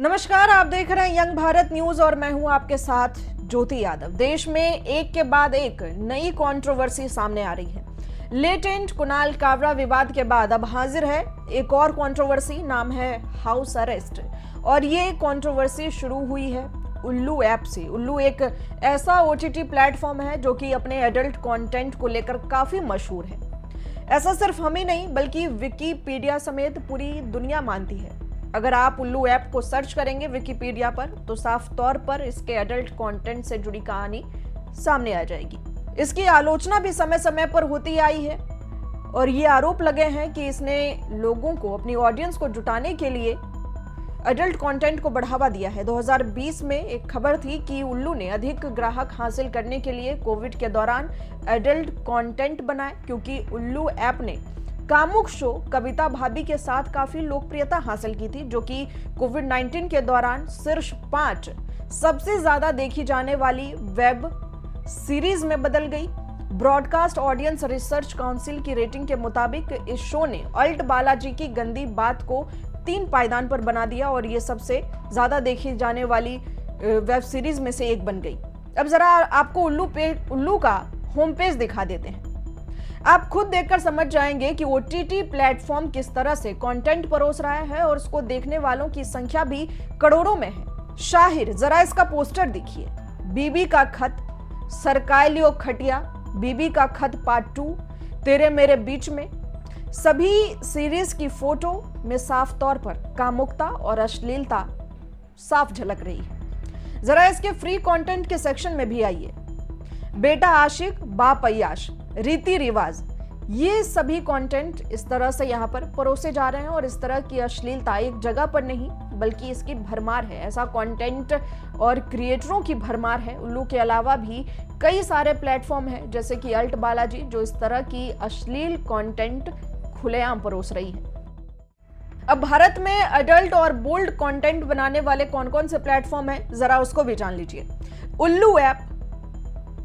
नमस्कार, आप देख रहे हैं यंग भारत न्यूज और मैं हूं आपके साथ ज्योति यादव। देश में एक के बाद एक नई कंट्रोवर्सी सामने आ रही है। लेटेंट कुणाल कावरा विवाद के बाद अब हाजिर है एक और कंट्रोवर्सी, नाम है हाउस अरेस्ट। और ये कंट्रोवर्सी शुरू हुई है उल्लू ऐप से। उल्लू एक ऐसा ओटीटी प्लेटफॉर्म है जो कि अपने एडल्ट कंटेंट को लेकर काफी मशहूर है। ऐसा सिर्फ हम ही नहीं बल्कि विकिपीडिया समेत पूरी दुनिया मानती है। अगर आप उल्लू ऐप को सर्च करेंगे विकिपीडिया पर तो साफ तौर पर इसके एडल्ट कंटेंट से जुड़ी कहानी सामने आ जाएगी। इसकी आलोचना भी समय समय पर होती आई है और ये आरोप लगे हैं कि इसने लोगों को, अपनी ऑडियंस को जुटाने के लिए एडल्ट कंटेंट को बढ़ावा दिया है। 2020 में एक खबर थी कि उल्लू ने अधिक ग्राहक हासिल करने के लिए कोविड के दौरान एडल्ट कंटेंट बनाए, क्योंकि उल्लू ऐप ने कामुक शो कविता भाभी के साथ काफी लोकप्रियता हासिल की थी, जो कि कोविड-19 के दौरान शीर्ष 5 सबसे ज्यादा देखी जाने वाली वेब सीरीज में बदल गई। ब्रॉडकास्ट ऑडियंस रिसर्च काउंसिल की रेटिंग के मुताबिक इस शो ने अल्ट बालाजी की गंदी बात को 3 पायदान पर बना दिया और ये सबसे ज्यादा देखी जाने वाली वेब सीरीज में से एक बन गई। अब जरा आपको उल्लू का होम पेज दिखा देते हैं। आप खुद देखकर समझ जाएंगे कि ओटीटी प्लेटफॉर्म किस तरह से कंटेंट परोस रहा है और उसको देखने वालों की संख्या भी करोड़ों में है। शाहिर, जरा इसका पोस्टर देखिए। बीबी का खत, सरकायलियो खटिया, बीबी का खत पार्ट 2, तेरे मेरे बीच में, सभी सीरीज की फोटो में साफ तौर पर कामुकता और अश्लीलता साफ झलक रही है। जरा इसके फ्री कंटेंट के सेक्शन में भी आइए। बेटा आशिक, बाप अय्याश, रीति रिवाज, ये सभी कंटेंट इस तरह से यहाँ पर परोसे जा रहे हैं और इस तरह की अश्लीलता एक जगह पर नहीं बल्कि इसकी भरमार है। ऐसा कंटेंट और क्रिएटरों की भरमार है। उल्लू के अलावा भी कई सारे प्लेटफॉर्म हैं जैसे कि अल्ट बालाजी, जो इस तरह की अश्लील कंटेंट खुलेआम परोस रही है। अब भारत में एडल्ट और बोल्ड कंटेंट बनाने वाले कौन कौन से प्लेटफॉर्म हैं, जरा उसको भी जान लीजिए। उल्लू ऐप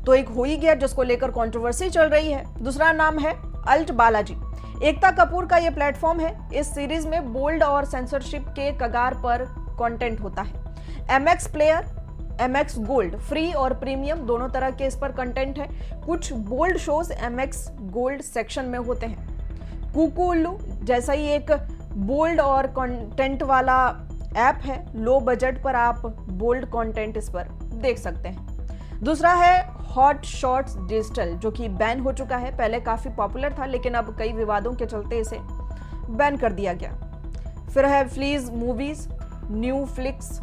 तो एक हो ही गया जिसको लेकर कंट्रोवर्सी चल रही है। दूसरा नाम है अल्ट बालाजी। एकता कपूर का यह प्लेटफॉर्म है। इस सीरीज में बोल्ड और सेंसरशिप के कगार पर कंटेंट होता है। MX player, MX gold, free और प्रीमियम दोनों तरह के इस पर कंटेंट है। कुछ bold shows MX gold section में होते हैं। कुकू उल्लू जैसा ही एक बोल्ड और कंटेंट वाला ऐप है। लो बजट पर आप बोल्ड कंटेंट इस पर देख सकते हैं। दूसरा है हॉट शॉट्स डिजिटल, जो कि बैन हो चुका है। पहले काफी पॉपुलर था लेकिन अब कई विवादों के चलते इसे बैन कर दिया गया। फिर है fleas movies, new flix,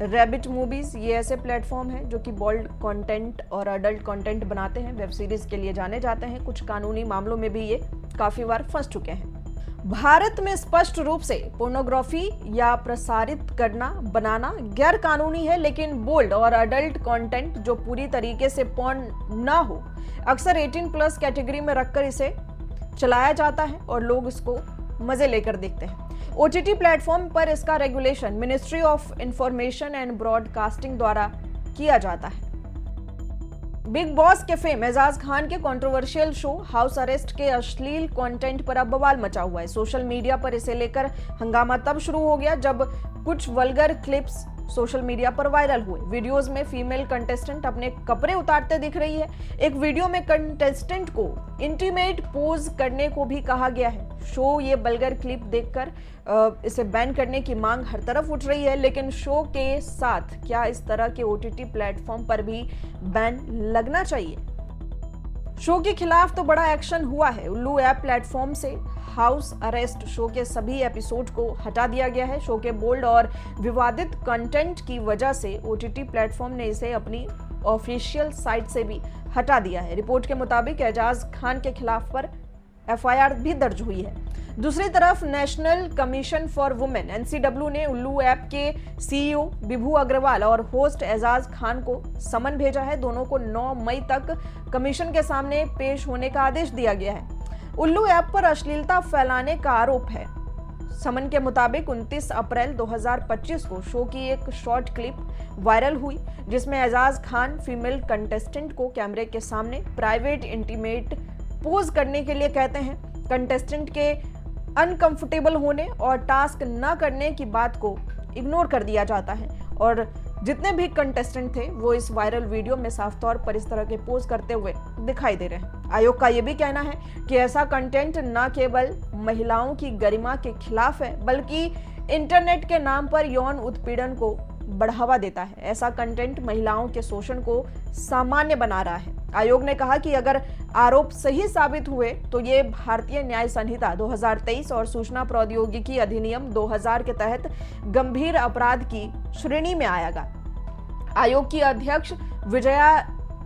rabbit movies. ये ऐसे प्लेटफॉर्म हैं जो कि बोल्ड कंटेंट और अडल्ट कंटेंट बनाते हैं, वेब सीरीज के लिए जाने जाते हैं। कुछ कानूनी मामलों में भी ये काफी बार फंस चुके हैं। भारत में स्पष्ट रूप से पोर्नोग्राफी या प्रसारित करना, बनाना गैर कानूनी है, लेकिन बोल्ड और अडल्ट कंटेंट जो पूरी तरीके से पॉर्न ना हो, अक्सर 18+ कैटेगरी में रखकर इसे चलाया जाता है और लोग इसको मजे लेकर देखते हैं। ओटीटी प्लेटफॉर्म पर इसका regulation ministry of information and broadcasting द्वारा किया जाता है। बिग बॉस के फेम एजाज खान के कंट्रोवर्शियल शो हाउस अरेस्ट के अश्लील कंटेंट पर अब बवाल मचा हुआ है। सोशल मीडिया पर इसे लेकर हंगामा तब शुरू हो गया जब कुछ वल्गर क्लिप्स सोशल मीडिया पर वायरल हुए। वीडियोस में फीमेल कंटेस्टेंट अपने कपड़े उतारते दिख रही है। एक वीडियो में कंटेस्टेंट को इंटीमेट पोज करने को भी कहा गया है। शो ये वल्गर क्लिप देखकर इसे बैन करने की मांग हर तरफ उठ रही है, लेकिन शो के साथ क्या इस तरह के ओटीटी प्लेटफॉर्म पर भी बैन लगना चाहिए? शो के खिलाफ तो बड़ा एक्शन हुआ है। उल्लू ऐप प्लेटफॉर्म से हाउस अरेस्ट शो के सभी एपिसोड को हटा दिया गया है। शो के बोल्ड और विवादित कंटेंट की वजह से ओटीटी प्लेटफॉर्म ने इसे अपनी ऑफिशियल साइट से भी हटा दिया है। रिपोर्ट के मुताबिक एजाज खान के खिलाफ पर एफआईआर भी दर्ज हुई है। दूसरी तरफ national commission for women NCW ने उल्लू ऐप के सीईओ विभू अग्रवाल और होस्ट एजाज खान को समन भेजा है। दोनों को 9 मई तक कमीशन के सामने पेश होने का आदेश दिया गया है। उल्लू ऐप पर अश्लीलता फैलाने का आरोप है। समन के मुताबिक 29 अप्रैल 2025 को शो की एक शॉर्ट क्लिप वायरल हुई जिसमें एजाज खान फीमेल कंटेस्टेंट को कैमरे के सामने प्राइवेट इंटीमेट पोज करने के लिए कहते हैं। कंटेस्टेंट के अनकंफर्टेबल होने और टास्क न करने की बात को इग्नोर कर दिया जाता है और जितने भी कंटेस्टेंट थे वो इस वायरल वीडियो में साफ तौर पर इस तरह के पोज करते हुए दिखाई दे रहे हैं। आयोग का यह भी कहना है कि ऐसा कंटेंट न केवल महिलाओं की गरिमा के खिलाफ है बल्कि इंटरनेट के नाम पर यौन उत्पीड़न को बढ़ावा देता है। ऐसा कंटेंट महिलाओं के शोषण को सामान्य बना रहा है। आयोग ने कहा कि अगर आरोप सही साबित हुए तो ये भारतीय न्याय संहिता 2023 और सूचना प्रौद्योगिकी अधिनियम 2000 के तहत गंभीर अपराध की श्रेणी में आएगा। आयोग की अध्यक्ष विजया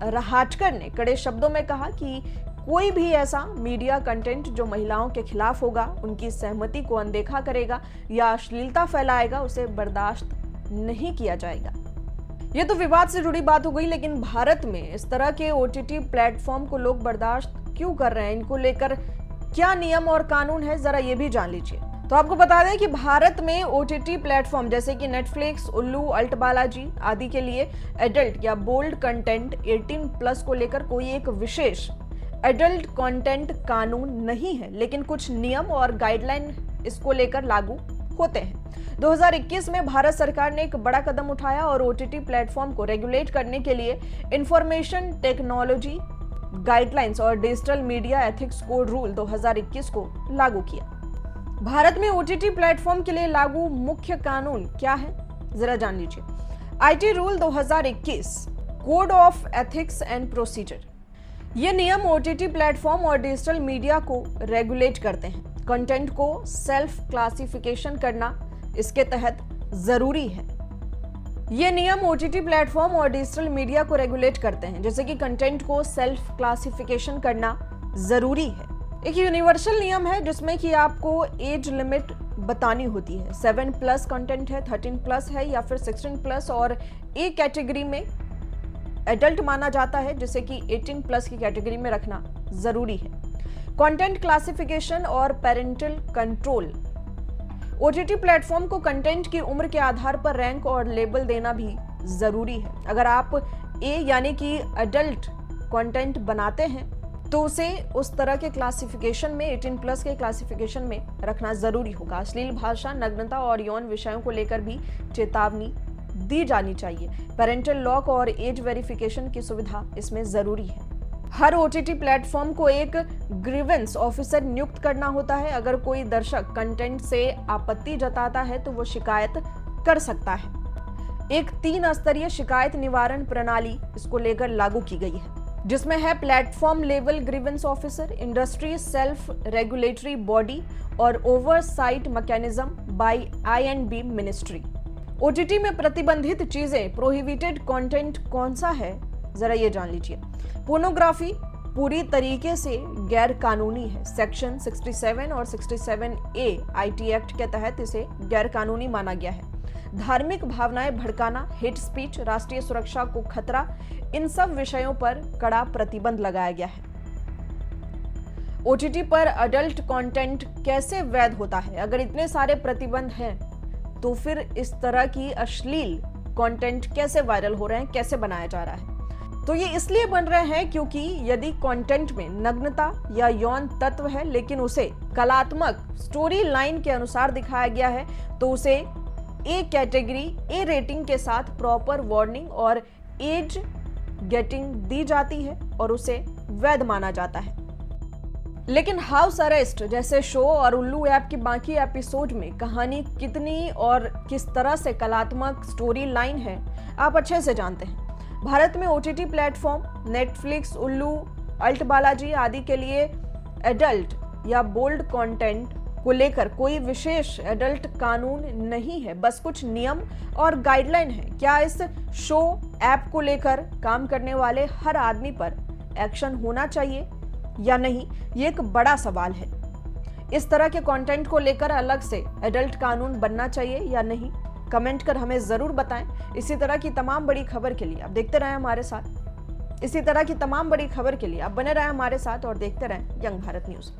रहाटकर ने कड़े शब्दों में कहा कि कोई भी ऐसा मीडिया कंटेंट जो महिलाओं के खिलाफ होगा, उनकी सहमति को अनदेखा करेगा या अश्लीलता फैलाएगा, उसे बर्दाश्त नहीं किया जाएगा। ये तो विवाद से जुड़ी बात हो गई, लेकिन भारत में इस तरह के ओटीटी प्लेटफॉर्म को लोग बर्दाश्त क्यों कर रहे हैं? इनको लेकर क्या नियम और कानून है, जरा ये भी जान लीजिए। तो आपको बता दें कि भारत में ओटीटी प्लेटफॉर्म जैसे कि नेटफ्लिक्स, उल्लू, अल्ट बालाजी आदि के लिए एडल्ट या बोल्ड कंटेंट 18+ को लेकर कोई एक विशेष एडल्ट कंटेंट कानून नहीं है, लेकिन कुछ नियम और गाइडलाइन इसको लेकर लागू होते हैं। 2021 में भारत सरकार ने एक बड़ा कदम उठाया और ओटीटी प्लेटफॉर्म को रेगुलेट करने के लिए इंफॉर्मेशन टेक्नोलॉजी गाइडलाइंस और digital media ethics code rule 2021 को लागू किया। भारत में ओटीटी प्लेटफॉर्म के लिए लागू मुख्य कानून क्या है, जरा जान लीजिए। IT rule 2021, code of ethics and procedure. ये नियम ओटीटी प्लेटफॉर्म और डिजिटल मीडिया को रेगुलेट करते हैं। कंटेंट को सेल्फ क्लासिफिकेशन करना इसके तहत जरूरी है। ये नियम ओटीटी प्लेटफॉर्म और डिजिटल मीडिया को रेगुलेट करते हैं, जैसे कि कंटेंट को सेल्फ क्लासिफिकेशन करना जरूरी है। एक यूनिवर्सल नियम है जिसमें कि आपको एज लिमिट बतानी होती है। 7+ कंटेंट है, 13+ है या फिर 16+ और ए कैटेगरी में एडल्ट माना जाता है, जिसे कि 18+ की कैटेगरी में रखना जरूरी है। कंटेंट क्लासिफिकेशन और पेरेंटल कंट्रोल। ओटीटी प्लेटफॉर्म को कंटेंट की उम्र के आधार पर रैंक और लेबल देना भी जरूरी है। अगर आप ए यानी कि एडल्ट कंटेंट बनाते हैं तो उसे उस तरह के क्लासिफिकेशन में 18+ के क्लासिफिकेशन में रखना जरूरी होगा। अश्लील भाषा, नग्नता और यौन विषयों को लेकर भी चेतावनी दी जानी चाहिए। पेरेंटल लॉक और एज वेरिफिकेशन की सुविधा इसमें जरूरी है। हर ओटीटी प्लेटफॉर्म को एक ग्रीवेंस ऑफिसर नियुक्त करना होता है। अगर कोई दर्शक कंटेंट से आपत्ति जताता है तो वो शिकायत कर सकता है। एक 3 स्तरीय शिकायत निवारण प्रणाली इसको लेकर लागू की गई है, जिसमें है platform level grievance officer, industry self regulatory body और oversight mechanism by INB ministry. OTT में प्रतिबंधित चीजें, प्रोहिबिटेड कंटेंट कौन सा है, जरा ये जान लीजिए। पोर्नोग्राफी पूरी तरीके से गैर कानूनी है। सेक्शन 67 और 67A IT एक्ट के तहत इसे गैर कानूनी माना गया है। धार्मिक भावनाएं भड़काना, हेट स्पीच, राष्ट्रीय सुरक्षा को खतरा, इन सब विषयों पर कड़ा प्रतिबंध लगाया गया है। ओटीटी पर अडल्ट कंटेंट कैसे वैध होता है? अगर इतने सारे प्रतिबंध हैं तो फिर इस तरह की अश्लील कंटेंट कैसे वायरल हो रहे हैं, कैसे बनाया जा रहा है? तो ये इसलिए बन रहे हैं क्योंकि यदि कंटेंट में नग्नता या यौन तत्व है लेकिन उसे कलात्मक स्टोरी लाइन के अनुसार दिखाया गया है तो उसे ए कैटेगरी, ए रेटिंग के साथ प्रॉपर वार्निंग और एज गेटिंग दी जाती है और उसे वैध माना जाता है। लेकिन हाउस अरेस्ट जैसे शो और उल्लू ऐप की बाकी एपिसोड में कहानी कितनी और किस तरह से कलात्मक स्टोरी लाइन है, आप अच्छे से जानते हैं। भारत में ओटीटी प्लेटफॉर्म नेटफ्लिक्स, उल्लू, अल्ट बालाजी आदि के लिए एडल्ट या बोल्ड कंटेंट को लेकर कोई विशेष एडल्ट कानून नहीं है, बस कुछ नियम और गाइडलाइन है। क्या इस शो ऐप को लेकर काम करने वाले हर आदमी पर एक्शन होना चाहिए या नहीं, ये एक बड़ा सवाल है। इस तरह के कंटेंट को लेकर अलग से एडल्ट कानून बनना चाहिए या नहीं, कमेंट कर हमें जरूर बताएं। इसी तरह की तमाम बड़ी खबर के लिए आप देखते रहें हमारे साथ। इसी तरह की तमाम बड़ी खबर के लिए आप बने रहें हमारे साथ और देखते रहें यंग भारत न्यूज।